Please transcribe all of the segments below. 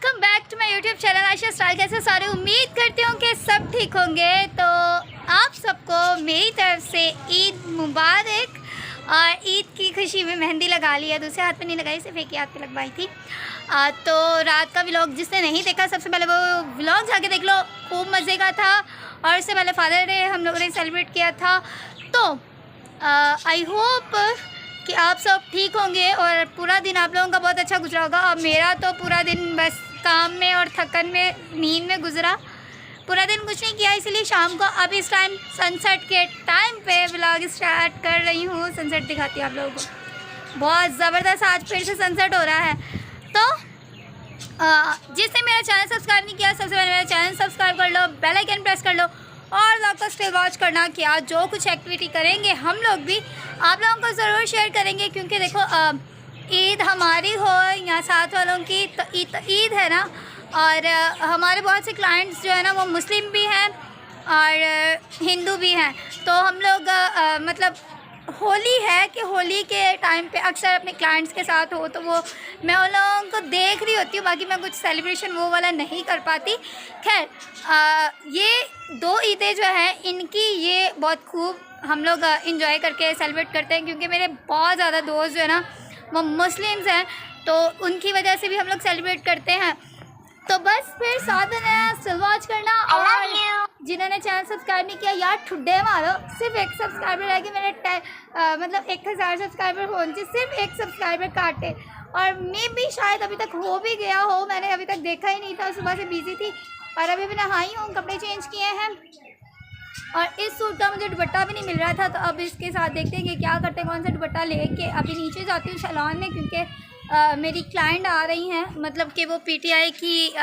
Welcome back to my YouTube channel Ayesha style. कैसे सारे उम्मीद करती हूँ कि सब ठीक होंगे। तो आप सबको मेरी तरफ से ईद मुबारक। और ईद की खुशी में मेहंदी लगा ली है, दूसरे हाथ पे नहीं लगाई, सिर्फ एक ही हाथ पे लगवाई थी। तो रात का व्लॉग जिसने नहीं देखा सबसे पहले वो व्लॉग जाके देख लो, खूब मज़े का था। और उससे पहले फादर डे हम लोगों ने सेलिब्रेट किया था। तो आई होप कि आप सब ठीक होंगे और पूरा दिन आप लोगों का बहुत अच्छा गुजरा होगा। और मेरा तो पूरा दिन बस काम में और थकन में, नींद में गुजरा। पूरा दिन कुछ नहीं किया, इसलिए शाम को अब इस टाइम सनसेट के टाइम पे व्लॉग स्टार्ट कर रही हूँ। सनसेट दिखाती हूँ आप लोगों को, बहुत ज़बरदस्त आज फिर से सनसेट हो रहा है। तो जिसने मेरा चैनल सब्सक्राइब नहीं किया सबसे पहले मेरा चैनल सब्सक्राइब कर लो, बेल आइकन प्रेस कर लो और व्लॉग को स्टिल वॉच करना कि आज जो कुछ एक्टिविटी करेंगे हम लोग भी आप लोगों को ज़रूर शेयर करेंगे। क्योंकि देखो ईद हमारी हो या साथ वालों की, तो ईद है ना। और हमारे बहुत से क्लाइंट्स जो है ना वो मुस्लिम भी हैं और हिंदू भी हैं। तो हम लोग मतलब होली है कि होली के टाइम पे अक्सर अपने क्लाइंट्स के साथ हो तो वो मैं उन लोगों को देख रही होती हूँ, बाकी मैं कुछ सेलिब्रेशन वो वाला नहीं कर पाती। खैर ये दो ईदें जो हैं इनकी ये बहुत खूब हम लोग इंजॉय करके सेलिब्रेट करते हैं। क्योंकि मेरे बहुत ज़्यादा दोस्त जो है ना वो मुस्लिम्स हैं, तो उनकी वजह से भी हम लोग सेलिब्रेट करते हैं। तो बस फिर साथ में स्टिल वॉच करना। और जिन्होंने चैनल सब्सक्राइब नहीं किया यार ठुड्डे मारो, सिर्फ एक सब्सक्राइबर रह गए मेरे मतलब 1000 सब्सक्राइबर होने से सिर्फ एक सब्सक्राइबर काटे। और मैं भी शायद अभी तक हो भी गया हो, मैंने अभी तक देखा ही नहीं था, सुबह से बिजी थी। और अभी भी नहाई हूँ, कपड़े चेंज किए हैं। और इस सूट का मुझे दुपट्टा भी नहीं मिल रहा था, तो अब इसके साथ देखते हैं कि क्या करते हैं, कौन सा दुपट्टा लेके अभी नीचे जाती हूँ सैलून में। क्योंकि मेरी क्लाइंट आ रही हैं, मतलब कि वो पीटीआई की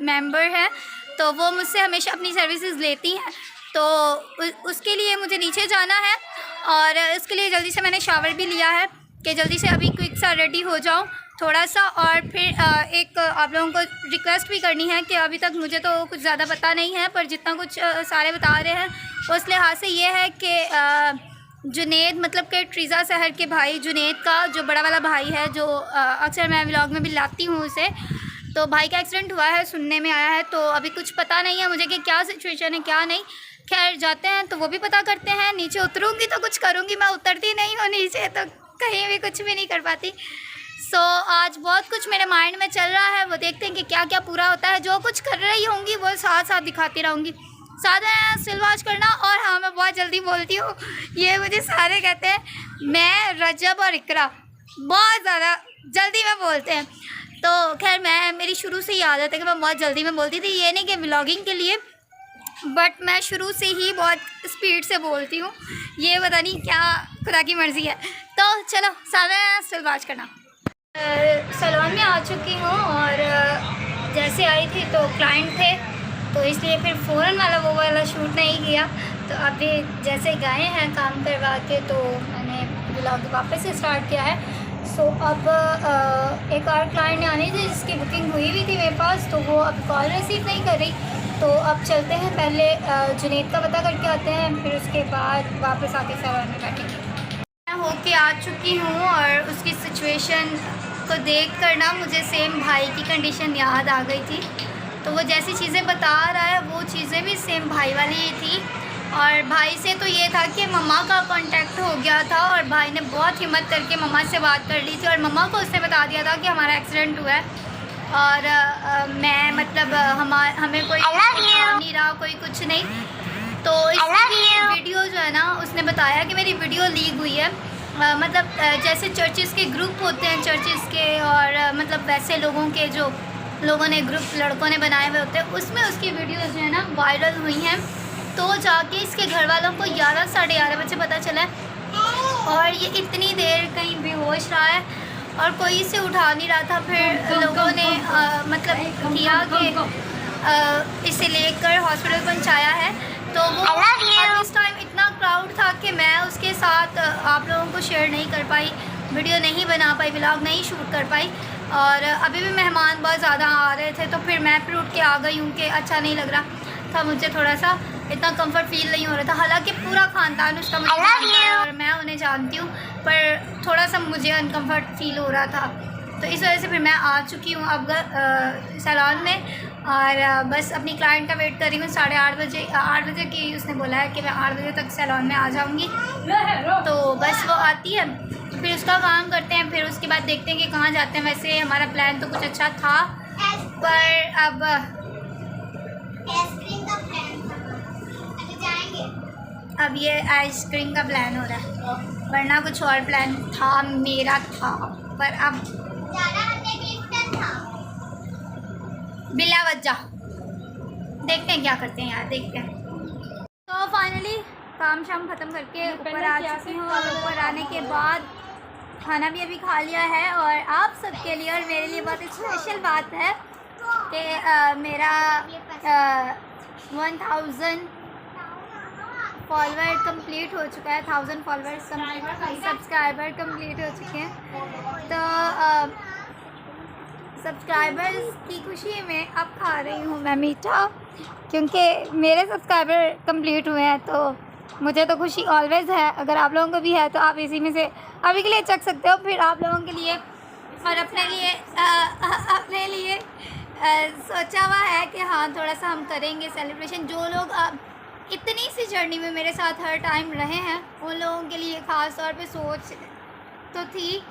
मेंबर है, तो वो मुझसे हमेशा अपनी सर्विसेज लेती हैं। तो उसके लिए मुझे नीचे जाना है और इसके लिए जल्दी से मैंने शावर भी लिया है कि जल्दी से अभी क्विक सा रेडी हो जाऊँ थोड़ा सा। और फिर एक आप लोगों को रिक्वेस्ट भी करनी है कि अभी तक मुझे तो कुछ ज़्यादा पता नहीं है, पर जितना कुछ सारे बता रहे हैं उस लिहाज से ये है कि जुनेद मतलब कि ट्रीज़ा शहर के भाई जुनेद का जो बड़ा वाला भाई है, जो अक्सर मैं व्लॉग में भी लाती हूँ उसे, तो भाई का एक्सीडेंट हुआ है, सुनने में आया है। तो अभी कुछ पता नहीं है मुझे कि क्या सिचुएशन है क्या नहीं। खैर जाते हैं तो वो भी पता करते हैं। नीचे उतरूँगी तो कुछ करूँगी, मैं उतरती नहीं हूँ नीचे, तो कहीं भी कुछ भी नहीं कर पाती। सो आज बहुत कुछ मेरे माइंड में चल रहा है, वो देखते हैं कि क्या क्या पूरा होता है। जो कुछ कर रही होंगी वो साथ साथ दिखाती रहूँगी, साथ में स्टिल वॉच करना। और हाँ मैं बहुत जल्दी बोलती हूँ, ये मुझे सारे कहते हैं, मैं रजब और इकरा बहुत ज़्यादा जल्दी में बोलते हैं। तो खैर मेरी शुरू से ही आदत है कि मैं बहुत जल्दी में बोलती थी, ये नहीं कि व्लॉगिंग के लिए, बट मैं शुरू से ही बहुत स्पीड से बोलती हूँ। ये पता नहीं क्या खुदा की मर्ज़ी है। तो चलो साथ में स्टिल वॉच करना। सैलून में आ चुकी हूँ और जैसे आई थी तो क्लाइंट थे, तो इसलिए फिर फ़ौरन वो वाला शूट नहीं किया। तो अभी जैसे गए हैं काम करवा के तो मैंने व्लॉग वापस से स्टार्ट किया है। सो अब एक और क्लाइंट आनी थी जिसकी बुकिंग हुई भी थी मेरे पास, तो वो अब कॉल रिसीव नहीं कर रही। तो अब चलते हैं, पहले जुनेद का पता करके आते हैं, फिर उसके बाद वापस आके सैलून में बैठेंगे। मैं होके आ चुकी हूँ और उसकी सिचुएशन को देख कर ना मुझे सेम भाई की कंडीशन याद आ गई थी। तो वो जैसी चीज़ें बता रहा है वो चीज़ें भी सेम भाई वाली ही थी। और भाई से तो ये था कि मम्मा का कांटेक्ट हो गया था और भाई ने बहुत हिम्मत करके मम्मा से बात कर ली थी और मम्मा को उसने बता दिया था कि हमारा एक्सीडेंट हुआ है। और मैं मतलब हमें कोई नहीं रहा, कोई कुछ नहीं। तो इसकी वीडियो जो है ना उसने बताया कि मेरी वीडियो लीक हुई है। मतलब जैसे चर्चिज़ के ग्रुप होते हैं चर्चिज़ के, और मतलब वैसे लोगों के जो लोगों ने ग्रुप लड़कों ने बनाए हुए होते हैं, उसमें उसकी वीडियोस जो है ना वायरल हुई हैं। तो जाके इसके घर वालों को 11 साढ़े 11 बजे पता चला है और ये इतनी देर कहीं बेहोश रहा है और कोई इसे उठा नहीं रहा था। फिर लोगों ने मतलब किया कि इसे लेकर हॉस्पिटल पहुंचाया है। तो वो इस टाइम इतना क्राउड था कि मैं उसके साथ आप लोगों को शेयर नहीं कर पाई, वीडियो नहीं बना पाई, व्लॉग नहीं शूट कर पाई। और अभी भी मेहमान बहुत ज़्यादा आ रहे थे, तो फिर मैं फिर उठ के आ गई हूँ कि अच्छा नहीं लग रहा था मुझे, थोड़ा सा इतना कंफर्ट फील नहीं हो रहा था। हालांकि पूरा ख़ानदान उसका मुझे जानता है और मैं उन्हें जानती हूँ, पर थोड़ा सा मुझे अनकंफर्ट फील हो रहा था। तो इस वजह से फिर मैं आ चुकी हूँ अब सैलून में, और बस अपनी क्लाइंट का वेट कर रही हूँ। 8:30 बजे की उसने बोला है कि मैं 8 बजे तक सैलून में आ जाऊँगी। तो बस वो आती है तो फिर उसका काम करते हैं, फिर उसके बाद देखते हैं कि कहाँ जाते हैं। वैसे हमारा प्लान तो कुछ अच्छा था, पर अब आइसक्रीम का प्लान था, अभी जाएंगे। अब ये आइसक्रीम का प्लान हो रहा है, वरना कुछ और प्लान था मेरा था, पर अब था बिला वजह। देखते हैं क्या करते हैं यार, देखते हैं। तो फाइनली काम शाम ख़त्म करके ऊपर आ चुकी हूँ, और ऊपर आने के बाद खाना भी अभी खा लिया है। और आप सबके लिए और मेरे लिए बहुत स्पेशल बात है कि मेरा 1000 फॉलोवर कंप्लीट हो चुका है। 1000 फॉलोवर्स सब्सक्राइबर कंप्लीट हो चुके हैं। तो सब्सक्राइबर्स की खुशी में अब खा रही हूँ मैं मीठा, क्योंकि मेरे सब्सक्राइबर कंप्लीट हुए हैं। तो मुझे तो खुशी ऑलवेज़ है, अगर आप लोगों को भी है तो आप इसी में से अभी के लिए चख सकते हो। फिर आप लोगों के लिए और अपने लिए सोचा हुआ है कि हाँ थोड़ा सा हम करेंगे सेलिब्रेशन। जो लोग इतनी सी जर्नी में मेरे साथ हर टाइम रहे हैं, उन लोगों के लिए ख़ास तौर पे सोच तो थी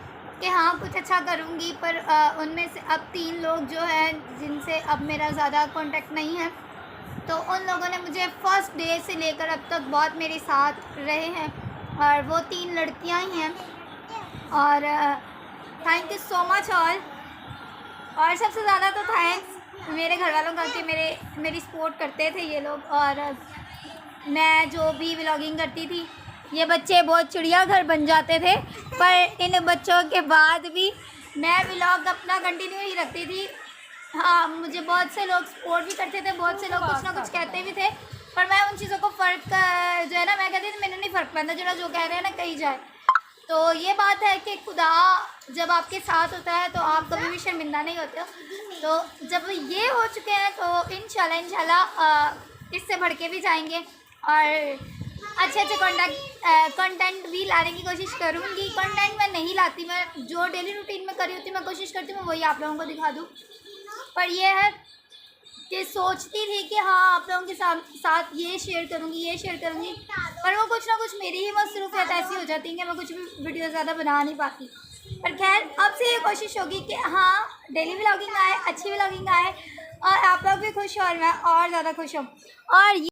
कि हाँ कुछ अच्छा करूँगी, पर उनमें से अब 3 लोग जो हैं जिनसे अब मेरा ज़्यादा कांटेक्ट नहीं है, तो उन लोगों ने मुझे फर्स्ट डे से लेकर अब तक बहुत मेरे साथ रहे हैं, और वो 3 लड़कियां ही हैं। और thank you so much all. और सबसे ज़्यादा तो थैंक्स मेरे घर वालों का कि मेरी सपोर्ट करते थे ये लोग। और मैं जो भी व्लॉगिंग करती थी, ये बच्चे बहुत चिड़ियाघर बन जाते थे, पर इन बच्चों के बाद भी मैं व्लॉग अपना कंटिन्यू ही रखती थी। हाँ, मुझे बहुत से लोग सपोर्ट भी करते थे, बहुत से लोग कुछ ना कुछ कहते भी थे, पर मैं उन चीज़ों को फ़र्क जो है ना, मैं कहती थी मैंने नहीं फ़र्क पड़ता, जो कह रहे हैं ना कही जाए। तो ये बात है कि खुदा जब आपके साथ होता है तो आप कभी भी शर्मिंदा नहीं होते हो। तो जब ये हो चुके हैं तो इंशाल्लाह इससे बढ़ के भी जाएंगे, और अच्छे कंटेंट भी लाने की कोशिश करूँगी। कंटेंट मैं नहीं लाती, मैं जो डेली रूटीन में करी होती मैं कोशिश करती हूँ वही आप लोगों को दिखा दूँ। पर यह है कि सोचती थी कि हाँ आप लोगों के साथ ये शेयर करूँगी, पर वो कुछ ना कुछ मेरी ही मसरूफियत ऐसी हो जाती है कि मैं कुछ भी वीडियो ज़्यादा बना नहीं पाती। पर खैर अब से ये कोशिश होगी कि हाँ डेली व्लॉगिंग आए, अच्छी व्लॉगिंग आए, और आप लोग भी खुश हो और मैं और ज़्यादा खुश हूँ। और